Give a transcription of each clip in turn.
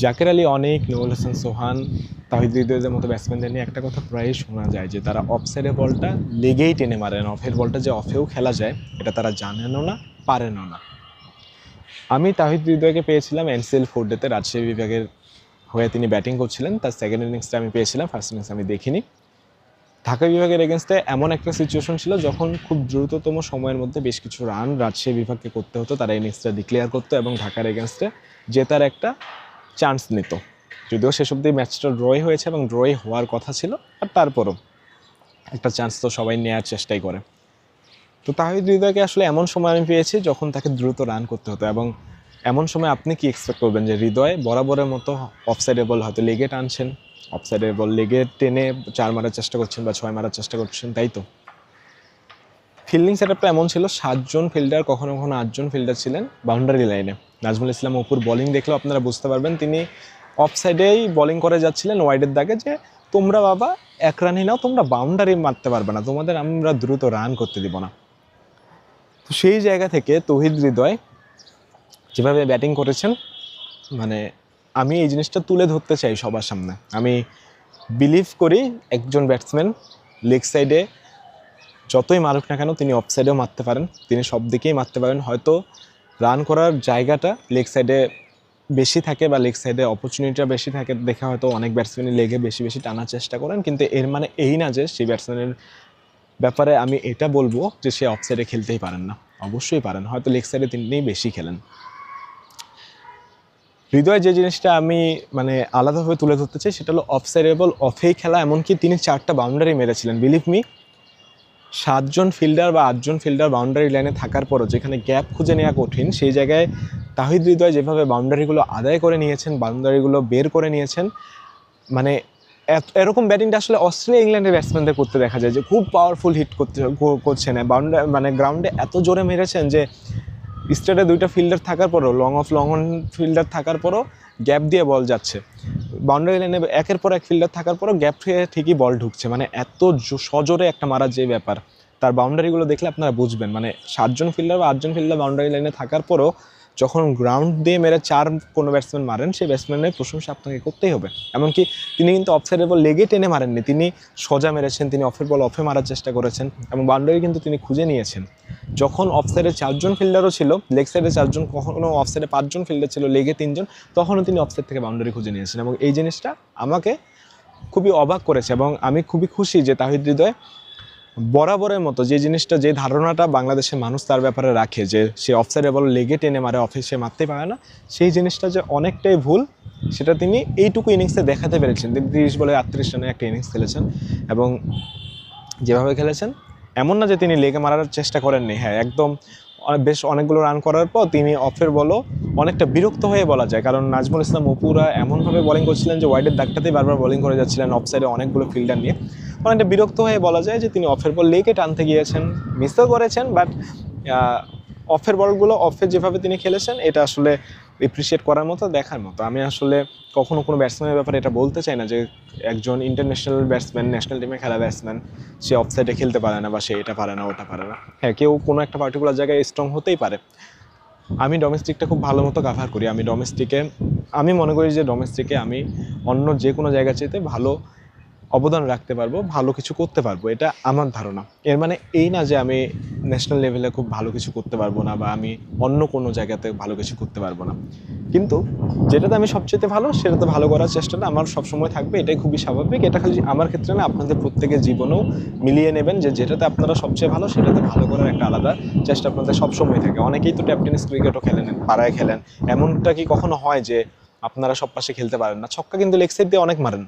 জাকের আলী অনেক, নুরুল হাসান সোহান, তাহিদ হৃদয়ের মতো ব্যাটসম্যানদের নিয়ে একটা কথা প্রায়ই শোনা যায় যে তারা অফ সাইডে বলটা লেগেই টেনে মারেন, অফের বলটা যে অফেও খেলা যায় এটা তারা জানেনও না, পারেনও না। আমি তাহিদ হৃদয়কে পেয়েছিলাম এনসিএল 4 ডেতে, রাজশাহী বিভাগের হয়ে তিনি ব্যাটিং করছিলেন। তার সেকেন্ড ইনিংসটা আমি পেয়েছিলাম, ফার্স্ট ইনিংস আমি দেখিনি। ঢাকা বিভাগের এগেনস্টে এমন একটা সিচুয়েশন ছিল যখন খুব দ্রুততম সময়ের মধ্যে বেশ কিছু রান রাজশাহী বিভাগকে করতে হতো, তারা ইনিংসটা ডিক্লেয়ার করতো এবং ঢাকার এগেনস্টে জেতার একটা চান্স নিত। যদিও শেষ অবধি ম্যাচটা ড্রই হয়েছে এবং ড্রই হওয়ার কথা ছিল, আর তারপরও একটা চান্স তো সবাই নেওয়ার চেষ্টাই করে। তো তাহিদ হৃদয়কে আসলে এমন সময় আমি পেয়েছি যখন তাকে দ্রুত রান করতে হতো, এবং এমন সময় আপনি কি এক্সপেক্ট করবেন যে হৃদয় বরাবরের মতো অফসাইডে বল হয়তো লেগে টানছেন, অফসাইডের বল লেগে টেনে 4 মারার চেষ্টা করছেন বা 6 মারার চেষ্টা করছেন, তাই তো। ফিল্ডিং সেটআপটা এমন ছিল, 7জন ফিল্ডার, কখনো কখনো 8জন ফিল্ডার ছিলেন বাউন্ডারি লাইনে। নাজমুল ইসলাম অপুর বোলিং দেখলেও আপনারা বুঝতে পারবেন তিনি অফ সাইডেই বোলিং করে যাচ্ছিলেন ওয়াইডের দাগে, যে তোমরা বাবা 1 রানই নাও, তোমরা বাউন্ডারি মারতে পারবে না, তোমাদের আমরা দ্রুত রান করতে দিব না। তো সেই জায়গা থেকে তৌহিদ হৃদয় যেভাবে ব্যাটিং করেছেন, মানে আমি এই জিনিসটা তুলে ধরতে চাই সবার সামনে। আমি বিলিভ করি একজন ব্যাটসম্যান লেগ সাইডে যতই মারুক না কেন তিনি অফ সাইডেও মারতে পারেন, তিনি সব দিকেই মারতে পারেন। হয়তো রান করার জায়গাটা লেগ সাইডে বেশি থাকে বা লেগ সাইডে অপরচুনিটিটা বেশি থাকে দেখে হয়তো অনেক ব্যাটসম্যানই লেগে বেশি বেশি টানার চেষ্টা করেন, কিন্তু এর মানে এই না যে সেই ব্যাটসম্যানের ব্যাপারে আমি এটা বলবো যে সে অফ সাইডে খেলতেই পারেন না। অবশ্যই পারেন, হয়তো লেগ সাইডে তিনি বেশি খেলেন। হৃদয় যে জিনিসটা আমি মানে আলাদাভাবে তুলে ধরতে চাই সেটা হলো অফ সাইডে বল অফেই খেলা, এমনকি তিনি 4টা বাউন্ডারি মেরেছিলেন। বিলিভ মি, 7জন ফিল্ডার বা 8জন ফিল্ডার বাউন্ডারি লাইনে থাকার পরও যেখানে গ্যাপ খুঁজে নেওয়া কঠিন, সেই জায়গায় তাহিদ হৃদয় যেভাবে বাউন্ডারিগুলো আদায় করে নিয়েছেন, বাউন্ডারিগুলো বের করে নিয়েছেন, মানে এরকম ব্যাটিংটা আসলে অস্ট্রেলিয়া ইংল্যান্ডের ব্যাটসম্যানদের করতে দেখা যায়, যে খুব পাওয়ারফুল হিট করছেন বাউন্ডারি, মানে গ্রাউন্ডে এত জোরে মেরেছেন যে স্টেটে 2টা ফিল্ডার থাকার পরও, লং অন ফিল্ডার থাকার পরও গ্যাপ দিয়ে বল যাচ্ছে, বাউন্ডারি লাইনে একের পর এক ফিল্ডার থাকার পরও গ্যাপ থেকে ঠিকই বল ঢুকছে, মানে এত সজোরে একটা মারার যে ব্যাপার, তার বাউন্ডারিগুলো দেখলে আপনারা বুঝবেন। মানে 7জন ফিল্ডার বা 8জন ফিল্ডার বাউন্ডারি লাইনে থাকার পরও যখন গ্রাউন্ড দিয়ে মেরে 4 কোনো ব্যাটসম্যান মারেন, সেই ব্যাটসম্যানের প্রশংসা আপনাকে করতেই হবে। এমনকি তিনি কিন্তু অফসাইডের বল লেগে টেনে মারেননি, তিনি সোজা মেরেছেন, তিনি অফের বল অফে মারার চেষ্টা করেছেন এবং বাউন্ডারি কিন্তু তিনি খুঁজে নিয়েছেন। যখন অফ সাইডে 4জন ফিল্ডারও ছিল, লেগ সাইডে 4জন, কখনো অফ সাইডে 5জন ফিল্ডার ছিল, লেগে 3জন, তখনও তিনি অফ সাইড থেকে বাউন্ডারি খুঁজে নিয়েছেন, এবং এই জিনিসটা আমাকে খুবই অবাক করেছে। এবং আমি খুবই খুশি যে তাহিদ হৃদয় বরাবরের মতো যে জিনিসটা, যে ধারণাটা বাংলাদেশের মানুষ তার ব্যাপারে রাখে যে সে অফসাইডে বল লেগে টেনে মারে, অফিসে মারতে পারে না, সেই জিনিসটা যে অনেকটাই ভুল সেটা তিনি এইটুকু ইনিংসে দেখাতে পেরেছেন। তিনি 30 বলে 38 রানে একটা ইনিংস খেলেছেন, এবং যেভাবে খেলেছেন এমন না যে তিনি লেগে মারার চেষ্টা করেননি। হ্যাঁ, একদম বেশ অনেকগুলো রান করার পর তিনি অফের বলও অনেকটা বিরক্ত হয়ে বলা যায়, কারণ নাজমুল ইসলাম অপুরা এমনভাবে বোলিং করছিলেন যে ওয়াইডের দাগটাতেই বারবার বোলিং করে যাচ্ছিলেন অফ সাইডে অনেকগুলো ফিল্ডার নিয়ে, অনেকটা বিরক্ত হয়ে বলা যায় যে তিনি অফের বল লেগে টানতে গিয়েছেন, মিসও করেছেন, বাট অফের বলগুলো অফে যেভাবে তিনি খেলেছেন এটা আসলে এপ্রিসিয়েট করার মতো, দেখার মতো। আমি আসলে কখনো কোনো ব্যাটসম্যানের ব্যাপারে এটা বলতে চাই না যে একজন ইন্টারন্যাশনাল ব্যাটসম্যান, ন্যাশনাল টিমে খেলা ব্যাটসম্যান, সে অফসাইডে খেলতে পারে না বা সে এটা পারে না ওটা পারে না। হ্যাঁ, কেউ কোনো একটা পার্টিকুলার জায়গায় স্ট্রং হতেই পারে। আমি ডোমেস্টিকটা খুব ভালো মতো কাভার করি। আমি মনে করি যে ডোমেস্টিকে আমি অন্য যে কোনো জায়গা চাইতে ভালো অবদান রাখতে পারবো, ভালো কিছু করতে পারবো, এটা আমার ধারণা। এর মানে এই না যে আমি ন্যাশনাল লেভেলে খুব ভালো কিছু করতে পারবো না বা আমি অন্য কোনো জায়গাতে ভালো কিছু করতে পারবো না, কিন্তু যেটাতে আমি সবচেয়ে ভালো সেটাতে ভালো করার চেষ্টাটা আমার সবসময় থাকবে, এটাই খুবই স্বাভাবিক। এটা খালি আমার ক্ষেত্রে না, আপনাদের প্রত্যেকের জীবনেও মিলিয়ে নেবেন যে যেটাতে আপনারা সবচেয়ে ভালো সেটাতে ভালো করার একটা আলাদা চেষ্টা আপনাদের সবসময় থাকে। অনেকেই তো ট্যাপ টেনিস ক্রিকেটও খেলেন, পাড়ায় খেলেন, এমনটা কি কখনো হয় যে আপনারা সব পাশে খেলতে পারেন না? ছক্কা কিন্তু লেগ সাইড দিয়ে অনেক মারেন,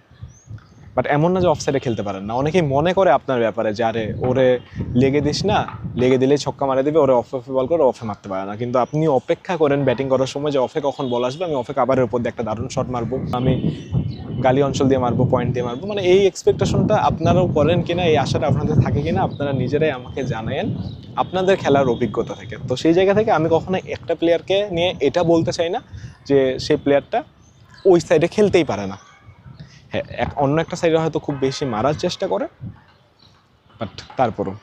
বাট এমন না যে অফসাইডে খেলতে পারেন না। অনেকেই মনে করে আপনার ব্যাপারে যে আরে ওরে লেগে দিস না, লেগে দিলেই ছক্কা মারে দেবে, ওরে অফে বল করে অফে মারতে পারে না। কিন্তু আপনি অপেক্ষা করেন ব্যাটিং করার সময় যে অফে কখন বল আসবে, আমি অফে কাভারের উপর দিয়ে একটা দারুণ শট মারবো, আমি গালি অঞ্চল দিয়ে মারবো, পয়েন্ট দিয়ে মারবো, মানে এই এক্সপেকটেশনটা আপনারাও করেন কিনা, এই আশাটা আপনাদের থাকে কিনা, আপনারা নিজেরাই আমাকে জানায়েন আপনাদের খেলার অভিজ্ঞতা থেকে। তো সেই জায়গা থেকে আমি কখনো একটা প্লেয়ারকে নিয়ে এটা বলতে চাই না যে সেই প্লেয়ারটা ওই সাইডে খেলতেই পারে না। হ্যাঁ, অন্য একটা সাইডে হয়তো খুব বেশি মারার চেষ্টা করে, বাট তারপরও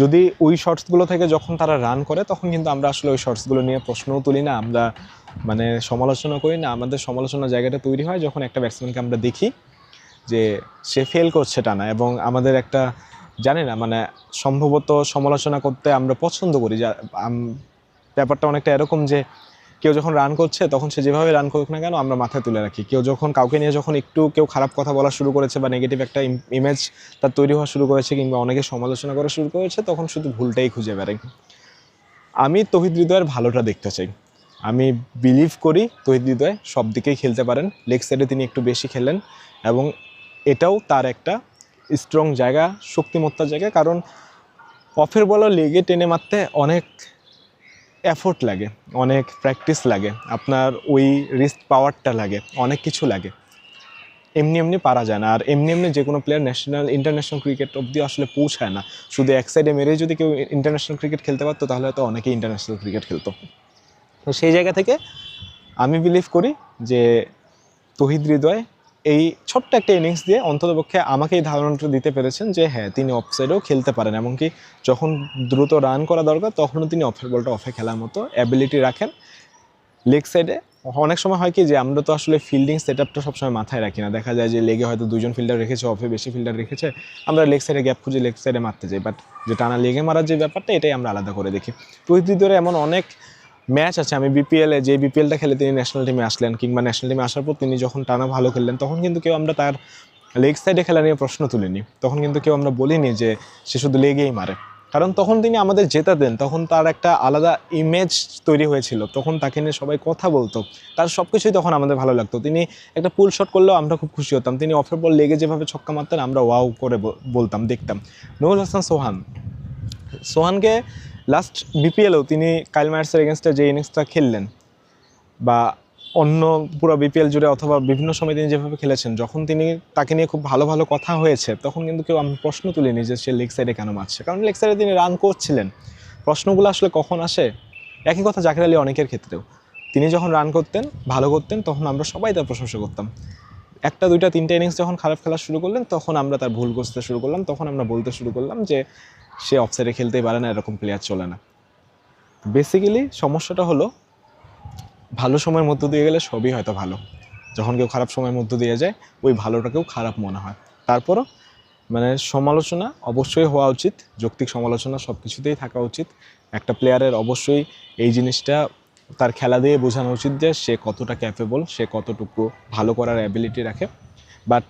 যদি ওই শর্টসগুলো থেকে যখন তারা রান করে তখন কিন্তু আমরা আসলে ওই শর্টসগুলো নিয়ে প্রশ্নও তুলি না, আমরা মানে সমালোচনা করি না। আমাদের সমালোচনার জায়গাটা তৈরি হয় যখন একটা ব্যাটসম্যানকে আমরা দেখি যে সে ফেল করছে টানা, এবং আমাদের একটা জানি না মানে সম্ভবত সমালোচনা করতে আমরা পছন্দ করি। যা ব্যাপারটা অনেকটা এরকম যে কেউ যখন রান করছে তখন সে যেভাবে রান করুক না কেন আমরা মাথায় তুলে রাখি। কেউ যখন কাউকে নিয়ে যখন একটু কেউ খারাপ কথা বলা শুরু করেছে বা নেগেটিভ একটা ইমেজ তার তৈরি হওয়া শুরু করেছে কিংবা অনেকে সমালোচনা করা শুরু করেছে, তখন শুধু ভুলটাই খুঁজে বেড়াই। আমি তৌহিদ হৃদয়ের ভালোটা দেখতে চাই। আমি বিলিভ করি তৌহিদ হৃদয় সব দিকেই খেলতে পারেন। লেগ সাইডে তিনি একটু বেশি খেলেন এবং এটাও তার একটা স্ট্রং জায়গা, শক্তিমত্তার জায়গা। কারণ অফের বলার লেগে টেনে মারতে অনেক এফোর্ট লাগে, অনেক প্র্যাকটিস লাগে, আপনার ওই রিস্ক পাওয়ারটা লাগে, অনেক কিছু লাগে। এমনি এমনি পারা যায় না। আর এমনি এমনি যে কোনো প্লেয়ার ন্যাশনাল ইন্টারন্যাশনাল ক্রিকেট অবধি আসলে পৌঁছায় না। শুধু এক সাইডে মেরেই যদি কেউ ইন্টারন্যাশনাল ক্রিকেট খেলতে পারতো তাহলে হয়তো অনেকেই ইন্টারন্যাশনাল ক্রিকেট খেলতো। তো সেই জায়গা থেকে আমি বিলিভ করি যে তৌহিদ হৃদয় এই ছোট্ট একটা ইনিংস দিয়ে অন্ততপক্ষে আমাকে এই ধারণাটা দিতে পেরেছেন যে হ্যাঁ তিনি অফ সাইডেও খেলতে পারেন, এমনকি যখন দ্রুত রান করা দরকার তখনও তিনি অফের বলটা অফে খেলার মতো অ্যাবিলিটি রাখেন। লেগ সাইডে অনেক সময় হয় কি যে আমরা তো আসলে ফিল্ডিং সেট আপটা সবসময় মাথায় রাখি না। দেখা যায় যে লেগে হয়তো 2জন ফিল্ডার রেখেছে, অফে বেশি ফিল্ডার রেখেছে, আমরা লেগ সাইডে গ্যাপ খুঁজে লেগ সাইডে মারতে যাই, বাট যে টানা লেগে মারার যে ব্যাপারটা এটাই আমরা আলাদা করে দেখি। তৌহিদ হৃদয়ের এমন অনেক ম্যাচ আছে, আমি বিপিএলে যে বিপিএলটা খেলে তিনি ন্যাশনাল টিমে আসলেন কিংবা ন্যাশনাল টিমে আসার পর তিনি যখন টানা ভালো খেললেন তখন কিন্তু কেউ আমরা তার লেগ সাইডে খেলা নিয়ে প্রশ্ন তুলিনি। তখন কিন্তু কেউ আমরা বলিনি যে সে শুধু লেগেই মারে, কারণ তখন তিনি আমাদের জেতা দেন, তখন তার একটা আলাদা ইমেজ তৈরি হয়েছিল, তখন তাকে নিয়ে সবাই কথা বলতো, তার সব কিছুই তখন আমাদের ভালো লাগতো। তিনি একটা পুল শট করলেও আমরা খুব খুশি হতাম, তিনি অফের বল লেগে যেভাবে ছক্কা মারতেন আমরা ওয়াও করে বলতাম, দেখতাম। নুরুল হাসান সোহানকে লাস্ট বিপিএলেও তিনি কাইল মায়ার্সের এগেনস্টে যে ইনিংসটা খেললেন বা অন্য পুরো বিপিএল জুড়ে অথবা বিভিন্ন সময় তিনি যেভাবে খেলেছেন, যখন তিনি তাকে নিয়ে খুব ভালো ভালো কথা হয়েছে তখন কিন্তু কেউ আমি প্রশ্ন তুলিনি যে সে লেগ সাইডে কেন মারছে, কারণ লেগ সাইডে তিনি রান করছিলেন। প্রশ্নগুলো আসলে কখন আসে? একই কথা জাকের আলী অনেকের ক্ষেত্রেও, তিনি যখন রান করতেন ভালো করতেন তখন আমরা সবাই তার প্রশংসা করতাম। একটা দুইটা তিনটা ইনিংস যখন খারাপ খেলা শুরু করলেন তখন আমরা তার ভুল করতে শুরু করলাম, তখন আমরা বলতে শুরু করলাম যে সে অফসাইডে খেলতেই পারে না, এরকম প্লেয়ার চলে না। বেসিক্যালি সমস্যাটা হলো ভালো সময়ের মধ্য দিয়ে গেলে সবই হয়তো ভালো, যখন কেউ খারাপ সময়ের মধ্য দিয়ে যায় ওই ভালোটাকেও খারাপ মনে হয়। তারপরও মানে সমালোচনা অবশ্যই হওয়া উচিত, যৌক্তিক সমালোচনা সব কিছুতেই থাকা উচিত। একটা প্লেয়ারের অবশ্যই এই জিনিসটা তার খেলা দিয়ে বোঝানো উচিত যে সে কতটা ক্যাপেবল, সে কতটুকু ভালো করার অ্যাবিলিটি রাখে। বাট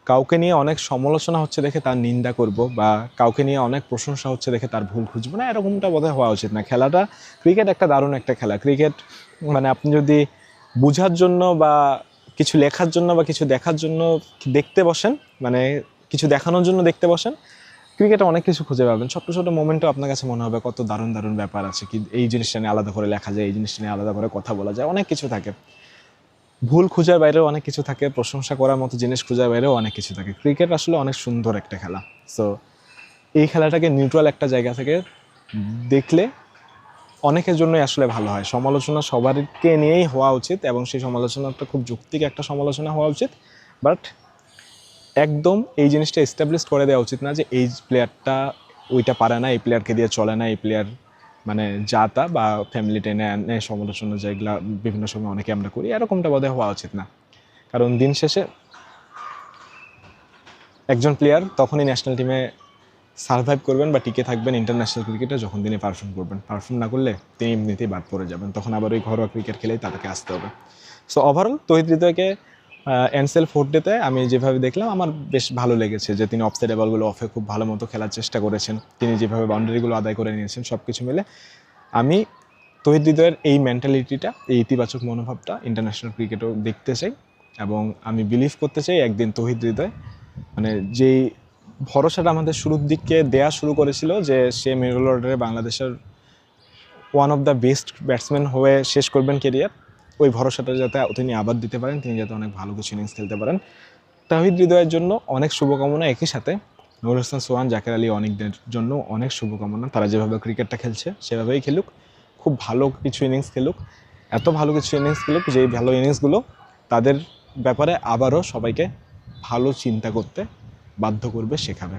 কাউকে নিয়ে অনেক সমালোচনা হচ্ছে দেখে তার নিন্দা করব বা কাউকে নিয়ে অনেক প্রশংসা হচ্ছে দেখে তার ভুল খুঁজবো না, এরকমটা বোধহয় হওয়া উচিত না। খেলাটা ক্রিকেট একটা দারুণ একটা খেলা। ক্রিকেট মানে আপনি যদি বোঝার জন্য বা কিছু লেখার জন্য বা কিছু দেখার জন্য দেখতে বসেন, মানে কিছু দেখানোর জন্য দেখতে বসেন, ক্রিকেটে অনেক কিছু খুঁজে পাবেন। ছোট্ট ছোটো মোমেন্টও আপনার কাছে মনে হবে কত দারুণ দারুণ ব্যাপার আছে, কি এই জিনিসটা নিয়ে আলাদা করে লেখা যায়, এই জিনিসটা নিয়ে আলাদা করে কথা বলা যায়, অনেক কিছু থাকে। ভুল খোঁজার বাইরেও অনেক কিছু থাকে, প্রশংসা করার মতো জিনিস খোঁজার বাইরেও অনেক কিছু থাকে। ক্রিকেট আসলে অনেক সুন্দর একটা খেলা। সো এই খেলাটাকে নিউট্রাল একটা জায়গা থেকে দেখলে অনেকের জন্যই আসলে ভালো হয়। সমালোচনা সবারকে নিয়েই হওয়া উচিত এবং সেই সমালোচনাটা খুব যৌক্তিক একটা সমালোচনা হওয়া উচিত। বাট একদম এই জিনিসটা এস্টাবলিশ করে দেওয়া উচিত না যে এই প্লেয়ারটা ওইটা পারে না, এই প্লেয়ারকে দিয়ে চলে না, এই প্লেয়ার মানে জাতা বা ফ্যামিলি টেনে আনে সমালোচনা, যেগুলো বিভিন্ন সময় অনেকে আমরা করি, এরকমটা বোধহয় হওয়া উচিত না। কারণ দিন শেষে একজন প্লেয়ার তখনই ন্যাশনাল টিমে সারভাইভ করবেন বা টিকে থাকবেন ইন্টারন্যাশনাল ক্রিকেটে যখন তিনি পারফর্ম করবেন। পারফর্ম না করলে তিনি এমনিতেই বাদ পড়ে যাবেন, তখন আবার ওই ঘরোয়া ক্রিকেট খেলেই তাদেরকে আসতে হবে। সো ওভারঅল তৌহিদ হৃদয়কে এনসিএল 4 ডেতে আমি যেভাবে দেখলাম আমার বেশ ভালো লেগেছে যে তিনি অফসাইড বলগুলো অফে খুব ভালো মতো খেলার চেষ্টা করেছেন, তিনি যেভাবে বাউন্ডারিগুলো আদায় করে নিয়েছেন, সব কিছু মিলে আমি তৌহিদ হৃদয়ের এই মেন্টালিটিটা, এই ইতিবাচক মনোভাবটা ইন্টারন্যাশনাল ক্রিকেটেও দেখতে চাই। এবং আমি বিলিভ করতে চাই একদিন তৌহিদ হৃদয় মানে যেই ভরসাটা আমাদের শুরুর দিকে দেয়া শুরু করেছিল যে সে মিডল অর্ডারে বাংলাদেশের one of the best batsman হয়ে শেষ করবেন কেরিয়ার, ওই ভরসাটা যাতে তিনি আবার দিতে পারেন, তিনি যাতে অনেক ভালো কিছু ইনিংস খেলতে পারেন। তৌহিদ হৃদয়ের জন্য অনেক শুভকামনা। একই সাথে নুরুল হাসান সোহান, জাকের আলী অনেকদের জন্য অনেক শুভকামনা। তারা যেভাবে ক্রিকেটটা খেলছে সেভাবেই খেলুক, খুব ভালো কিছু ইনিংস খেলুক, এত ভালো কিছু ইনিংস খেলুক যেই ভালো ইনিংসগুলো তাদের ব্যাপারে আবারও সবাইকে ভালো চিন্তা করতে বাধ্য করবে, শেখাবে।